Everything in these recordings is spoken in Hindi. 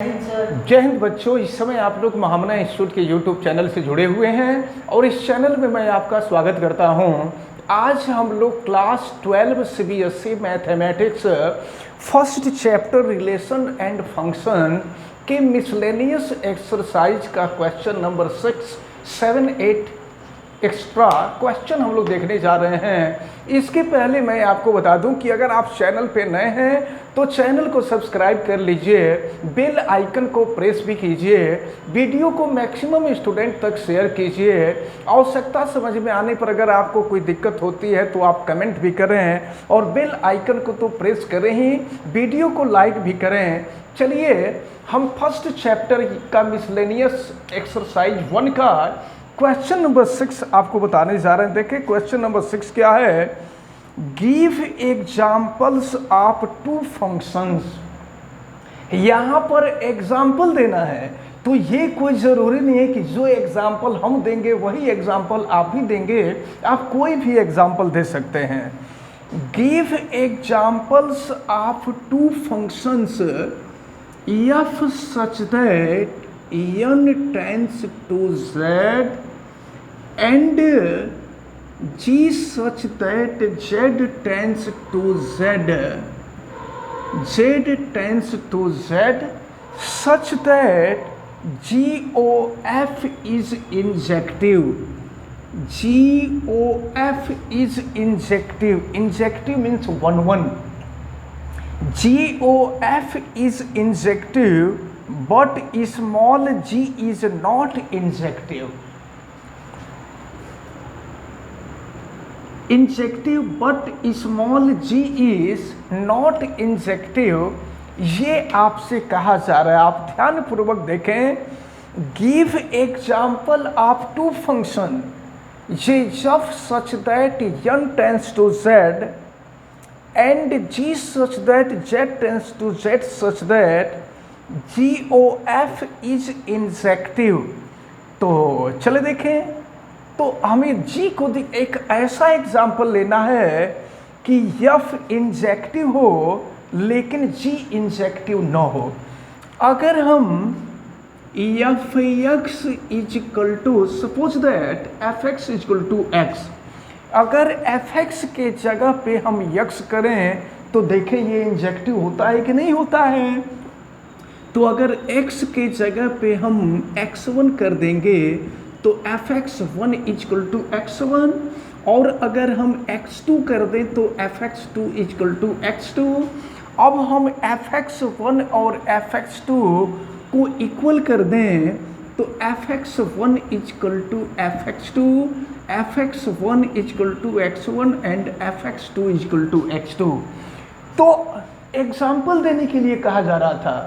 जय हिंद बच्चों, इस समय आप लोग महामना इंस्टीट्यूट के यूट्यूब चैनल से जुड़े हुए हैं और इस चैनल में मैं आपका स्वागत करता हूं। आज हम लोग class 12 CBSE mathematics first chapter relation and function के मिसलेनियस एक्सरसाइज का क्वेश्चन नंबर 6, 7, 8 एक्स्ट्रा क्वेश्चन हम लोग देखने जा रहे हैं। इसके पहले मैं आपको बता दूं कि अगर आप चैनल पे नए हैं तो चैनल को सब्सक्राइब कर लीजिए, बेल आइकन को प्रेस भी कीजिए, वीडियो को मैक्सिमम स्टूडेंट तक शेयर कीजिए। आवश्यकता समझ में आने पर अगर आपको कोई दिक्कत होती है तो आप कमेंट भी करें और बेल आइकन को तो प्रेस करें ही, वीडियो को लाइक भी करें। चलिए हम फर्स्ट चैप्टर का मिसलेनियस एक्सरसाइज 1 का क्वेश्चन नंबर 6 आपको बताने जा रहे हैं। देखिए क्वेश्चन नंबर 6 क्या है। Give examples of two functions. यहाँ पर एग्जाम्पल देना है तो ये कोई ज़रूरी नहीं है कि जो एग्जाम्पल हम देंगे वही एग्जाम्पल आप भी देंगे, आप कोई भी एग्जाम्पल दे सकते हैं। Give examples of two functions F such that n tends to z and g such that z tends to z, z tends to z such that GOF is injective. GOF is injective. Injective means 1 1. GOF is injective but small g is not injective. Injective but small g is not injective, ये आपसे कहा जा रहा है। आप ध्यान पूर्वक देखें। Give example of two function, ये जब such that n tends to z and g such that z tends to z such that GOF is injective। तो चले देखें, तो हमें G को एक ऐसा एग्जाम्पल लेना है कि F इंजेक्टिव हो लेकिन G इंजेक्टिव न हो। अगर हम Fx is equal to suppose that Fx is equal to x, अगर Fx के जगह पे हम x करें तो देखें ये इंजेक्टिव होता है कि नहीं होता है। तो अगर x के जगह पे हम x1 कर देंगे तो fx1 इक्वल टू x1, और अगर हम x2 कर दें तो fx2 इक्वल टू x2। अब हम fx1 और fx2 को इक्वल कर दें तो fx1 equal to fx2, fx1 equal to x1 and fx2 equal to x2। तो एग्जाम्पल देने के लिए कहा जा रहा था,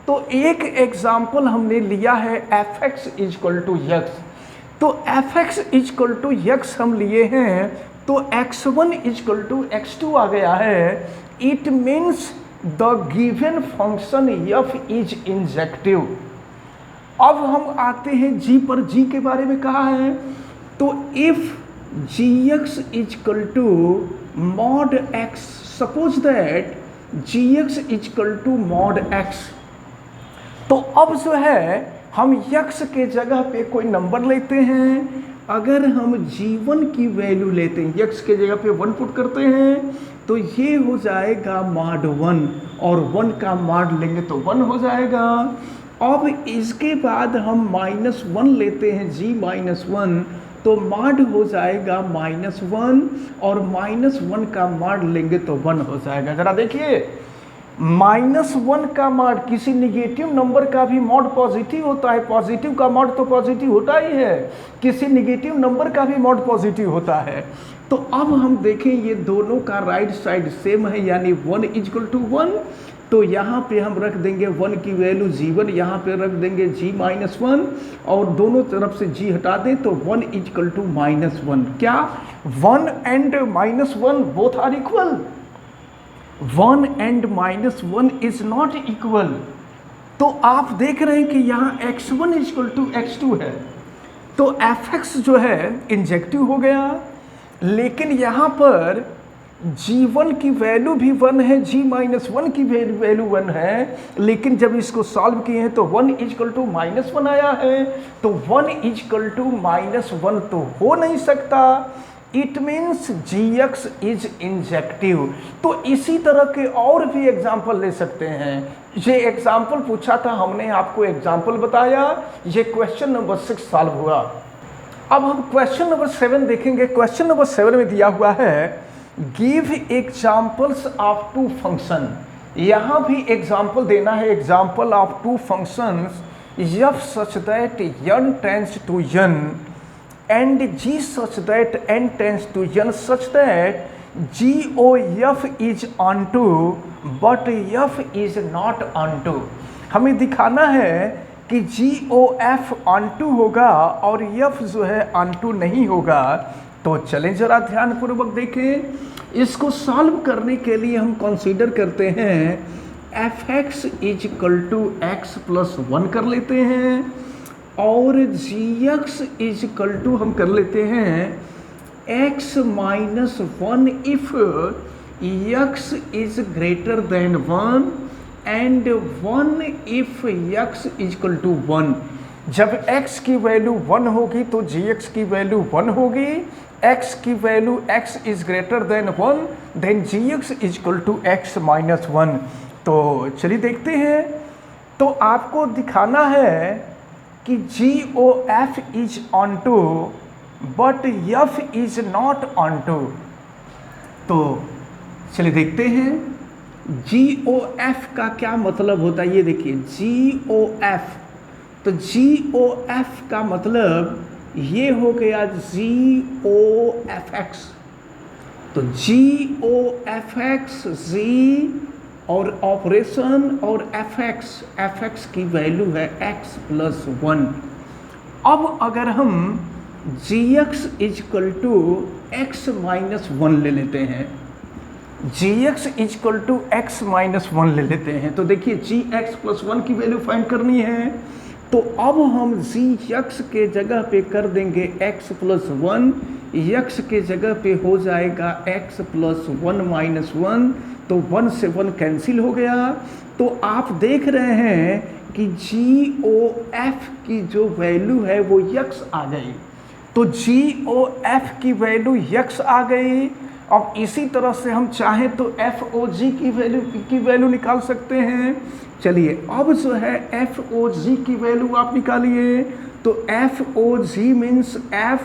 तो एक एग्जाम्पल हमने लिया है fx इक्वल टू x। तो fx इक्वल टू x हम लिए हैं तो x1 इक्वल टू x2 आ गया है। It means the given function f is injective. अब हम आते हैं g पर। g के बारे में कहा है, तो if gx equal to mod x, suppose that gx equal to mod x, तो अब जो है हम x के जगह पे कोई नंबर लेते हैं। अगर हम g1 की वैल्यू लेते हैं, x के जगह पे 1 पुट करते हैं तो ये हो जाएगा मॉड 1, और 1 का मॉड लेंगे तो 1 हो जाएगा। अब इसके बाद हम -1 लेते हैं g-1, तो मॉड हो जाएगा -1, और -1 का मॉड लेंगे तो 1 हो जाएगा। जरा देखिए, -1 का मॉड, किसी निगेटिव नंबर का भी मॉड पॉजिटिव होता है, पॉजिटिव का मॉड तो पॉजिटिव होता ही है, किसी निगेटिव नंबर का भी मॉड पॉजिटिव होता है। तो अब हम देखें ये दोनों का राइट साइड सेम है, यानी 1 इक्वल टू 1, तो यहाँ पे हम रख देंगे 1 की वैल्यू g1, यहाँ पे रख देंगे g-1, और दोनों तरफ से g हटा दें तो 1 इक्वल टू -1। क्या 1 and -1 both are equal? 1 and -1 is not equal. तो आप देख रहे हैं कि यहाँ x1 इक्वल टू x2 है, तो fx जो है इंजेक्टिव हो गया, लेकिन यहाँ पर g1 की वैल्यू भी 1 है, g-1 की वैल्यू 1 है, लेकिन जब इसको सॉल्व किए हैं तो 1 इजकल टू -1 आया है, तो 1 इजकल टू -1 तो हो नहीं सकता। It means gx is injective. तो इसी तरह के और भी एग्जाम्पल ले सकते हैं। ये एग्जाम्पल पूछा था हमने, आपको एग्जाम्पल बताया, ये क्वेश्चन नंबर 6 सॉल्व हुआ। अब हम क्वेश्चन नंबर 7 देखेंगे। क्वेश्चन नंबर 7 में दिया हुआ है give examples of two function. यहाँ भी एग्जाम्पल देना है, example of two functions f such that n tends to n and g such that n tends to n such that g o f is onto but f is not onto। हमें दिखाना है कि जी ओ एफ ऑनटू होगा और एफ जो है ऑनटू नहीं होगा। तो चलें जरा ध्यानपूर्वक देखें। इसको सॉल्व करने के लिए हम कंसीडर करते हैं F X is equal to X plus 1 कर लेते हैं और G X is equal to हम कर लेते हैं X minus 1 if X is greater than 1 and 1 if x is equal to 1। जब x की वैल्यू 1 होगी तो gx की वैल्यू 1 होगी, x की value x is greater than 1 then gx is equal to x minus 1। तो चलिए देखते हैं। तो आपको दिखाना है कि GOF is onto but F is not onto. तो चलिए देखते हैं GOF का क्या मतलब होता है। ये देखिए GOF, तो GOF का मतलब ये हो गया GOFX। तो GOFX G और ऑपरेशन और FX की वैल्यू है x प्लस 1। अब अगर हम GX is equal to x minus 1 ले लेते हैं, gx is equal to x minus 1 ले लेते हैं, तो देखिए gx प्लस 1 की वैल्यू फाइंड करनी है। तो अब हम gx के जगह पे कर देंगे x प्लस 1, x के जगह पे हो जाएगा x प्लस 1 माइनस 1, तो 1 से 1 कैंसिल हो गया। तो आप देख रहे हैं कि GOF की जो वैल्यू है वो x आ गई। तो GOF की वैल्यू x आ गई। अब इसी तरह से हम चाहें तो FOG की वैल्यू निकाल सकते हैं। चलिए अब जो है FOG की वैल्यू आप निकालिए। तो FOG means F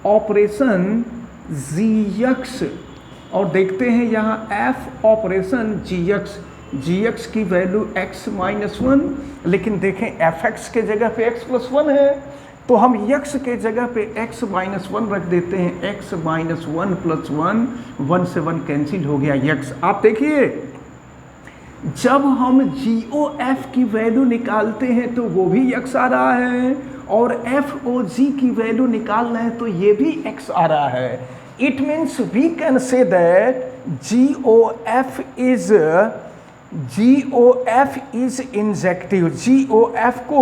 operation GX और देखते हैं यहाँ F ऑपरेशन GX की वैल्यू x माइनस 1, लेकिन देखें FX के जगह पे x प्लस 1 है, तो हम x के जगह पे x माइनस 1 रख देते हैं। x माइनस 1 प्लस 1 से 1 कैंसिल हो गया x। आप देखिए जब हम GOF की वैल्यू निकालते हैं तो वो भी x आ रहा है और FOG की वैल्यू निकाल रहे हैं तो ये भी x आ रहा है। It means we can say that GOF is injective. GOF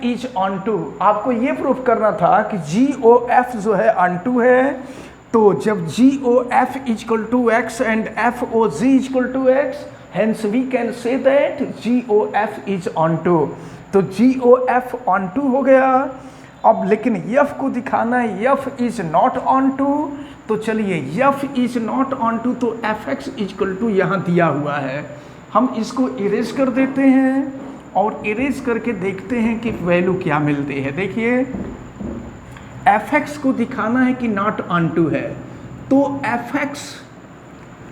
is onto. आपको ये प्रूफ करना था कि GOF जो है ऑन टू है। तो जब GOF is equal to x and FOG is equal to x, hence we can say that GOF is on to। तो GOF on to हो गया। अब लेकिन F को दिखाना है F is not on to, तो चलिए F is not on to, तो FX इजकल टू यहाँ दिया हुआ है। हम इसको इरेज कर देते हैं और इरेज करके देखते हैं कि वैल्यू क्या मिलती है। देखिए fx को दिखाना है कि नॉट ऑन टू है, तो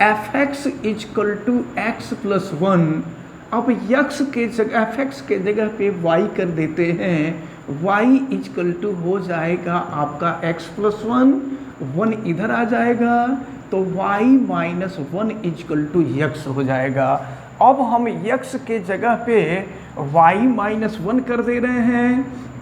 fx is equal to x plus 1। अब x के जगह fx के जगह पे y कर देते हैं, y इजकल टू हो जाएगा आपका x प्लस 1 इधर आ जाएगा, तो y minus 1 is equal to x हो जाएगा। अब हम x के जगह पे y माइनस 1 कर दे रहे हैं,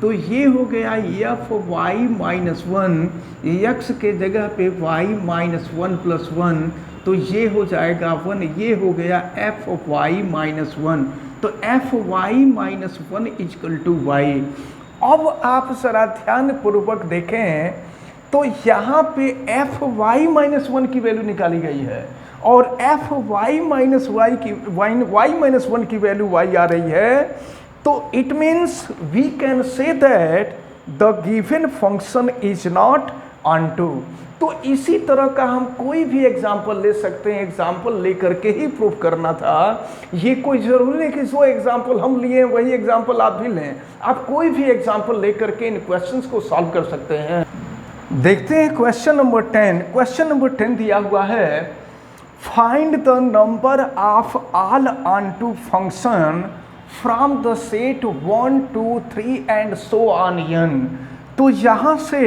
तो ये हो गया f y माइनस 1, x के जगह पे y माइनस 1 प्लस 1, तो ये हो जाएगा 1, ये हो गया f y माइनस 1, तो f y minus 1 is equal to y। अब आप जरा ध्यानपूर्वक देखें तो यहाँ पे एफ वाई माइनस वन की वैल्यू निकाली गई है और एफ वाई माइनस वाई की वाई माइनस वन की वैल्यू वाई आ रही है, तो it means we can say that the given function is not onto. तो इसी तरह का हम कोई भी एग्जाम्पल ले सकते हैं, एग्जाम्पल लेकर के ही प्रूव करना था। ये कोई ज़रूरी नहीं कि जो एग्जाम्पल हम लिए वही एग्जाम्पल आप भी लें, आप कोई भी एग्जाम्पल लेकर के इन क्वेश्चंस को सॉल्व कर सकते हैं। देखते हैं क्वेश्चन नंबर 10। क्वेश्चन नंबर 10 दिया हुआ है, find the number of all onto function from the set 1 2 3 and so on n। तो यहाँ से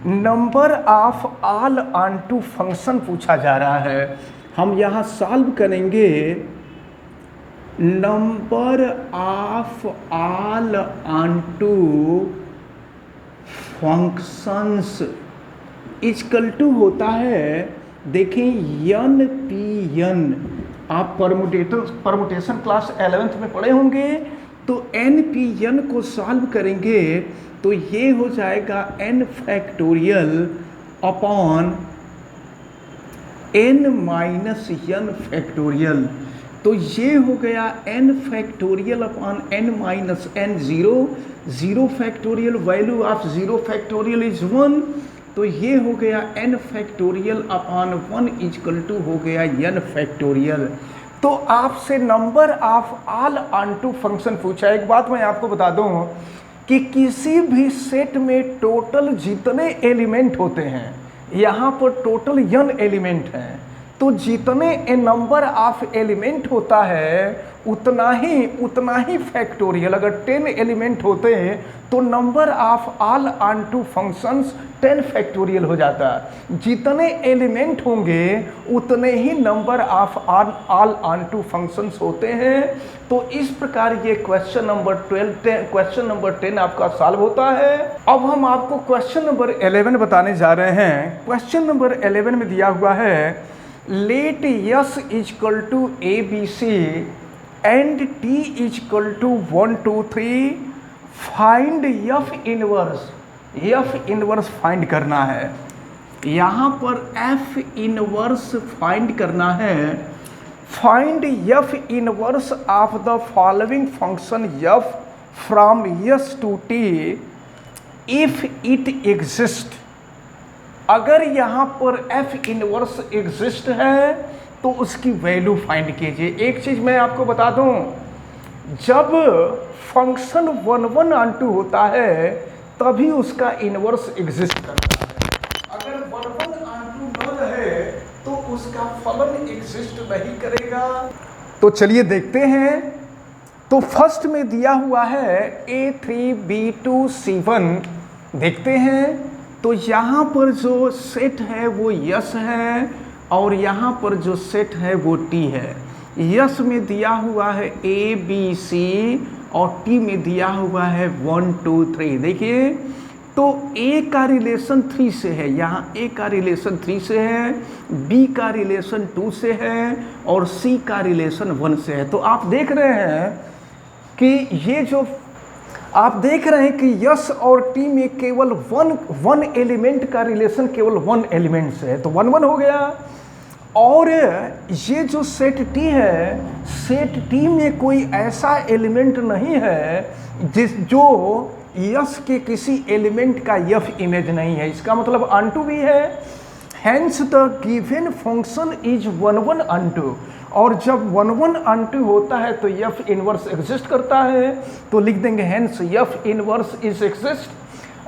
number of all onto function पूछा जा रहा है। हम यहाँ सॉल्व करेंगे number of all onto functions equal to होता है, देखें एन पी एन। आप परमुटेशन क्लास 11th में पढ़े होंगे, तो एन पी एन को सॉल्व करेंगे तो ये हो जाएगा n factorial upon n minus n factorial. तो ये हो गया n factorial upon n minus n, zero factorial, value of zero factorial is 1, तो ये हो गया n factorial upon 1 equal to हो गया n फैक्टोरियल। तो आपसे number of all onto function पूछा। एक बात मैं आपको बता दूं कि किसी भी सेट में टोटल जितने एलिमेंट होते हैं, यहाँ पर टोटल n एलिमेंट हैं, तो जितने नंबर ऑफ एलिमेंट होता है उतना ही फैक्टोरियल। अगर 10 एलिमेंट होते हैं तो number of all onto functions 10 factorial हो जाता है। जितने एलिमेंट होंगे उतने ही number of all onto functions होते हैं। तो इस प्रकार ये क्वेश्चन नंबर 10 आपका सॉल्व होता है। अब हम आपको क्वेश्चन नंबर 11 बताने जा रहे हैं। क्वेश्चन नंबर 11 में दिया हुआ है, let S equal to A B C and T equal to 1 2 3, find F inverse find करना है। यहाँ पर एफ इनवर्स फाइंड करना है। Find F inverse of the following function F from S to T if it exist. अगर यहाँ पर एफ इनवर्स एग्जिस्ट है तो उसकी वैल्यू फाइंड कीजिए। एक चीज़ मैं आपको बता दूं, जब फंक्शन 1 1 ऑनटू होता है तभी उसका इनवर्स एग्जिस्ट करता है। अगर 1 1 ऑनटू न रहे तो उसका फलन एग्जिस्ट नहीं करेगा। तो चलिए देखते हैं। तो फर्स्ट में दिया हुआ है A3B2C1, देखते हैं। तो यहाँ पर जो सेट है वो यस है और यहाँ पर जो सेट है वो टी है। यस में दिया हुआ है ए बी सी और टी में दिया हुआ है 1 2 3। देखिए, तो ए का रिलेशन 3 से है, यहाँ ए का रिलेशन 3 से है, बी का रिलेशन 2 से है और सी का रिलेशन 1 से है। तो आप देख रहे हैं कि ये जो आप देख रहे हैं कि यस और टी में केवल वन एलिमेंट का रिलेशन केवल 1 एलिमेंट से है, तो 1 1 हो गया। और ये जो सेट टी है, सेट टी में कोई ऐसा एलिमेंट नहीं है जो यस के किसी एलिमेंट का यफ इमेज नहीं है। इसका मतलब ऑनटू भी है। Hence the given function is 1 1 onto. और जब 1 1 ऑनटू होता है तो एफ इनवर्स एग्जिस्ट करता है, तो लिख देंगे hence F inverse is exist.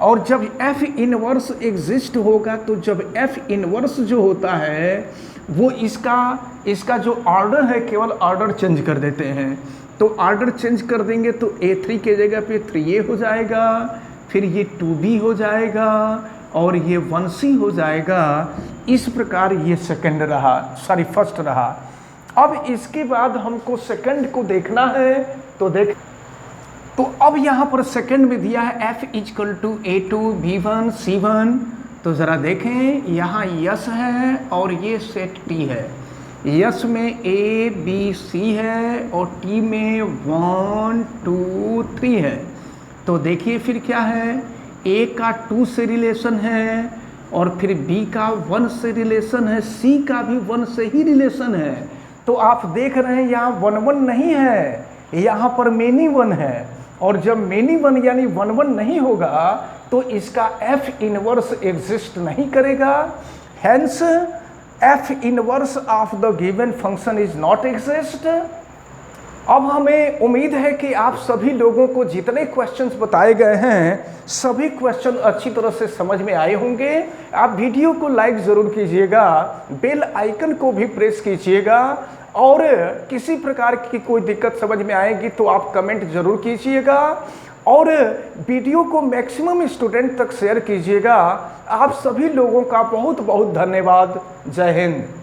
और जब एफ इनवर्स एग्जिस्ट होगा तो जब एफ इनवर्स जो होता है वो इसका जो ऑर्डर है केवल ऑर्डर चेंज कर देते हैं। तो ऑर्डर चेंज कर देंगे तो A3 के जगह पे 3A हो जाएगा, फिर ये 2B हो जाएगा और ये 1C हो जाएगा। इस प्रकार ये फर्स्ट रहा। अब इसके बाद हमको सेकंड को देखना है। तो अब यहाँ पर सेकंड में दिया है F equal to A2 B1 C1। तो ज़रा देखें, यहाँ यस है और ये सेट टी है। यस में A B C है और टी में 1 2 3 है। तो देखिए फिर क्या है, A का 2 से रिलेशन है और फिर बी का 1 से रिलेशन है, सी का भी 1 से ही रिलेशन है। तो आप देख रहे हैं यहाँ 1 1 नहीं है, यहाँ पर मेनी 1 है। और जब मेनी 1 यानी 1 1 नहीं होगा तो इसका एफ इनवर्स एग्जिस्ट नहीं करेगा। Hence F inverse of the given function is not exist. अब हमें उम्मीद है कि आप सभी लोगों को जितने क्वेश्चंस बताए गए हैं सभी क्वेश्चन अच्छी तरह से समझ में आए होंगे। आप वीडियो को लाइक ज़रूर कीजिएगा, बेल आइकन को भी प्रेस कीजिएगा, और किसी प्रकार की कोई दिक्कत समझ में आएगी तो आप कमेंट ज़रूर कीजिएगा, और वीडियो को मैक्सिमम स्टूडेंट तक शेयर कीजिएगा। आप सभी लोगों का बहुत बहुत धन्यवाद। जय हिंद।